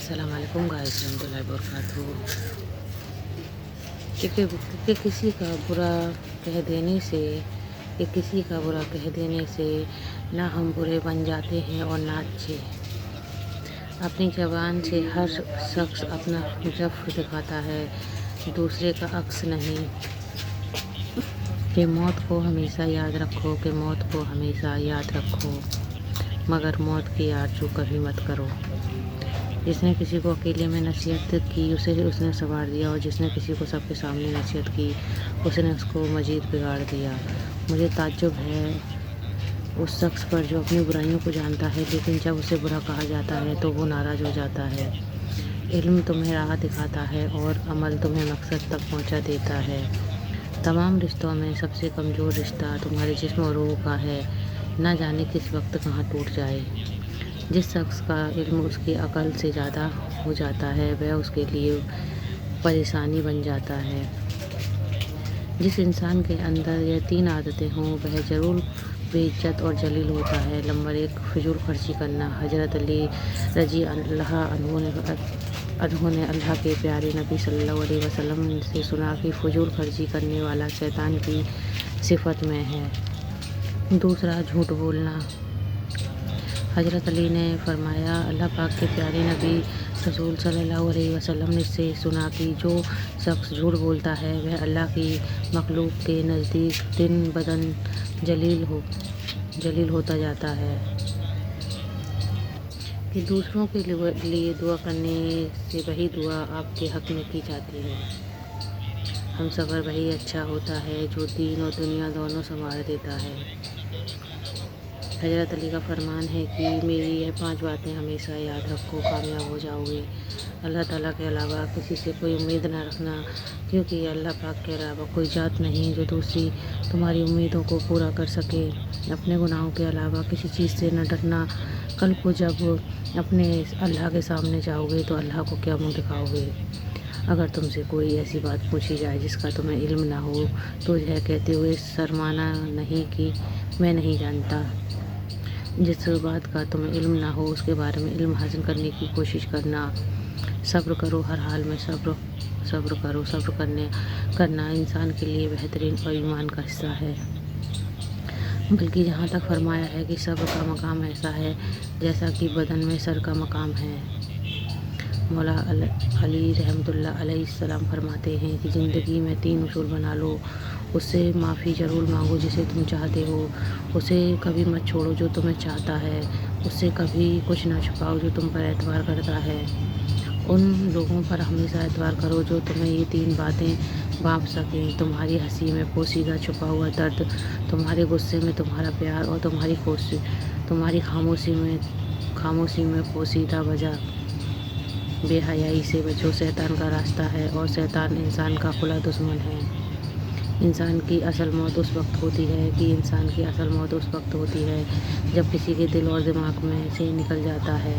अस्सलाम वालेकुम गाइस रहमतुल्लाहि वबरकातुहू। कि किसी का बुरा कह देने से ना हम बुरे बन जाते हैं और ना अच्छे। अपनी ज़बान से हर शख्स अपना ज़फ़्र दिखाता है, दूसरे का अक्स नहीं। कि मौत को हमेशा याद रखो, मगर मौत की आरज़ू कभी मत करो। जिसने किसी को अकेले में नसीहत की उसने संवार दिया, और जिसने किसी को सबके सामने नसीहत की उसने उसको मज़ीद बिगाड़ दिया। मुझे ताज्जुब है उस शख्स पर जो अपनी बुराइयों को जानता है, लेकिन जब उसे बुरा कहा जाता है तो वो नाराज़ हो जाता है। इल्म तुम्हें राह दिखाता है और अमल तुम्हें मकसद तक पहुंचा देता है। तमाम रिश्तों में सबसे कमज़ोर रिश्ता तुम्हारे जिस्म और रूह का है। न जाने किस वक्त कहाँ टूट जाए। जिस शख्स का इल्म उसकी अकल से ज़्यादा हो जाता है, वह उसके लिए परेशानी बन जाता है। जिस इंसान के अंदर ये 3 आदतें हों, वह ज़रूर बेइज्जत और जलील होता है। नंबर 1, फिजूल खर्ची करना। हज़रत अली रज़ी अल्लाह अन्हु ने अल्लाह के प्यारे नबी सल्लल्लाहु अलैहि वसल्लम से सुना कि फिजूल खर्ची करने वाला शैतान की सिफत में है। दूसरा, झूठ बोलना। हज़रत अली ने फरमाया, अल्लाह पाक के प्यारे नबी रसूल सल्लल्लाहु अलैहि वसल्लम से सुना कि जो शख्स झूठ बोलता है वह अल्लाह की मखलूक के नज़दीक दिन बदन जलील होता जाता है। कि दूसरों के लिए दुआ करने से वही दुआ आपके हक़ में की जाती है। हम सफ़र वही अच्छा होता है जो दीन और दुनिया दोनों संवार देता है। हज़रत अली का फरमान है कि मेरी यह 5 बातें हमेशा याद रखो, कामयाब हो जाओगे। अल्लाह ताला के अलावा किसी से कोई उम्मीद न रखना, क्योंकि अल्लाह पाक के अलावा कोई ज़ात नहीं जो दूसरी तुम्हारी उम्मीदों को पूरा कर सके। अपने गुनाहों के अलावा किसी चीज़ से न डरना। कल को जब अपने अल्लाह के सामने जाओगे तो अल्लाह को क्या मुँह दिखाओगे। अगर तुमसे कोई ऐसी बात पूछी जाए जिसका तुम्हें इल्म ना हो, तो यह कहते हुए शर्माना नहीं कि मैं नहीं जानता। जिस बात का तुम्हें इल्म ना हो उसके बारे में इल्म हासिल करने की कोशिश करना। सब्र करो, हर हाल में सब्र करो। सब्र करना इंसान के लिए बेहतरीन और ईमान का हिस्सा है। बल्कि जहाँ तक फरमाया है कि सब्र का मकाम ऐसा है जैसा कि बदन में सर का मकाम है। मौला अली रहमतुल्लाह अलैहिस्सलाम फरमाते हैं कि ज़िंदगी में 3 उसूल बना लो। उससे माफ़ी ज़रूर मांगो जिसे तुम चाहते हो। उसे कभी मत छोड़ो जो तुम्हें चाहता है। उससे कभी कुछ ना छुपाओ जो तुम पर एतबार करता है। उन लोगों पर हमेशा एतबार करो जो तुम्हें ये 3 बातें बाँट सकें। तुम्हारी हंसी में पोशीदा छुपा हुआ दर्द, तुम्हारे गुस्से में तुम्हारा प्यार, और तुम्हारी खामोशी में पोशीदा वजह। बेहयाई से बचो, शैतान का रास्ता है और शैतान इंसान का खुला दुश्मन है। इंसान की असल मौत उस वक्त होती है जब किसी के दिल और दिमाग में से निकल जाता है।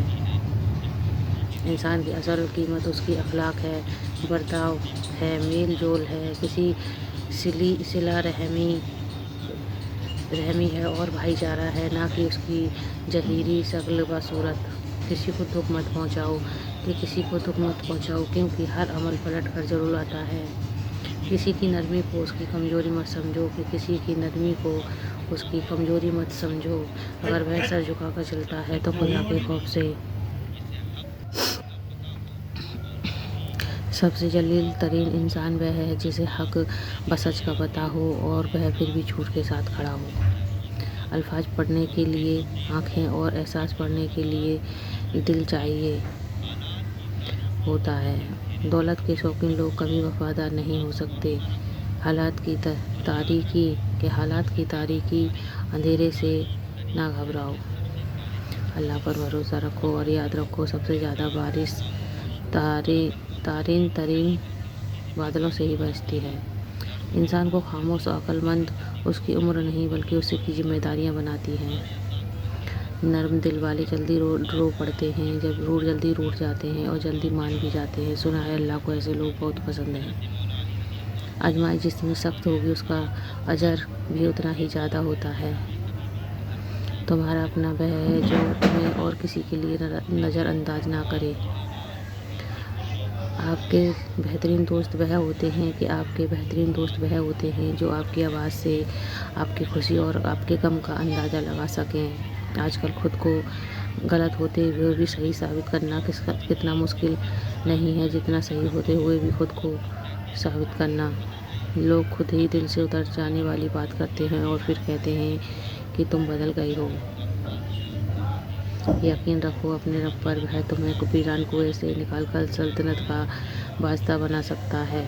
इंसान की असल कीमत उसकी अखलाक है, बर्ताव है, मेल जोल है, किसी सिला रहमी है और भाईचारा है, ना कि उसकी जहीरी शक्ल व सूरत। किसी को दुख मत पहुँचाओ, क्योंकि हर अमल पलट कर जरूर आता है। किसी की नरमी को उसकी कमज़ोरी मत समझो, अगर वह सर झुकाकर चलता है तो खुदा के खौफ से। सबसे जलील तरीन इंसान वह है जिसे हक बसच का पता हो और वह फिर भी झूठ के साथ खड़ा हो। अल्फाज पढ़ने के लिए आँखें और एहसास पढ़ने के लिए दिल चाहिए होता है। दौलत के शौकीन लोग कभी वफादार नहीं हो सकते। हालात की तारीकी अंधेरे से ना घबराओ। अल्लाह पर भरोसा रखो और याद रखो, सबसे ज़्यादा बारिश तारीन तरीन बादलों से ही बरसती है। इंसान को खामोश और अक्लमंद उसकी उम्र नहीं बल्कि उसकी जिम्मेदारियाँ बनाती हैं। नर्म दिल वाले जल्दी रो पड़ते हैं, जल्दी रूठ जाते हैं और जल्दी मान भी जाते हैं। सुना है अल्लाह को ऐसे लोग बहुत पसंद हैं। आजमाइश जितनी सख्त होगी उसका अजर भी उतना ही ज़्यादा होता है। तुम्हारा अपना वह है जो तुम्हें और किसी के लिए नज़रअंदाज ना करे। آپ کے بہترین دوست وہ ہوتے ہیں جو آپ کی آواز سے آپ کی خوشی اور آپ کے غم کا اندازہ لگا سکیں۔ آج کل خود کو غلط ہوتے ہوئے بھی صحیح ثابت کرنا کتنا مشکل نہیں ہے جتنا صحیح ہوتے ہوئے بھی خود کو ثابت کرنا۔ لوگ خود ہی دل سے اتر جانے والی بات کرتے ہیں اور پھر کہتے ہیں کہ تم بدل گئی ہو۔ یقین رکھو اپنے رب پر، وہ تمہیں ویران کنویں سے نکال کر سلطنت کا بادشاہ بنا سکتا ہے۔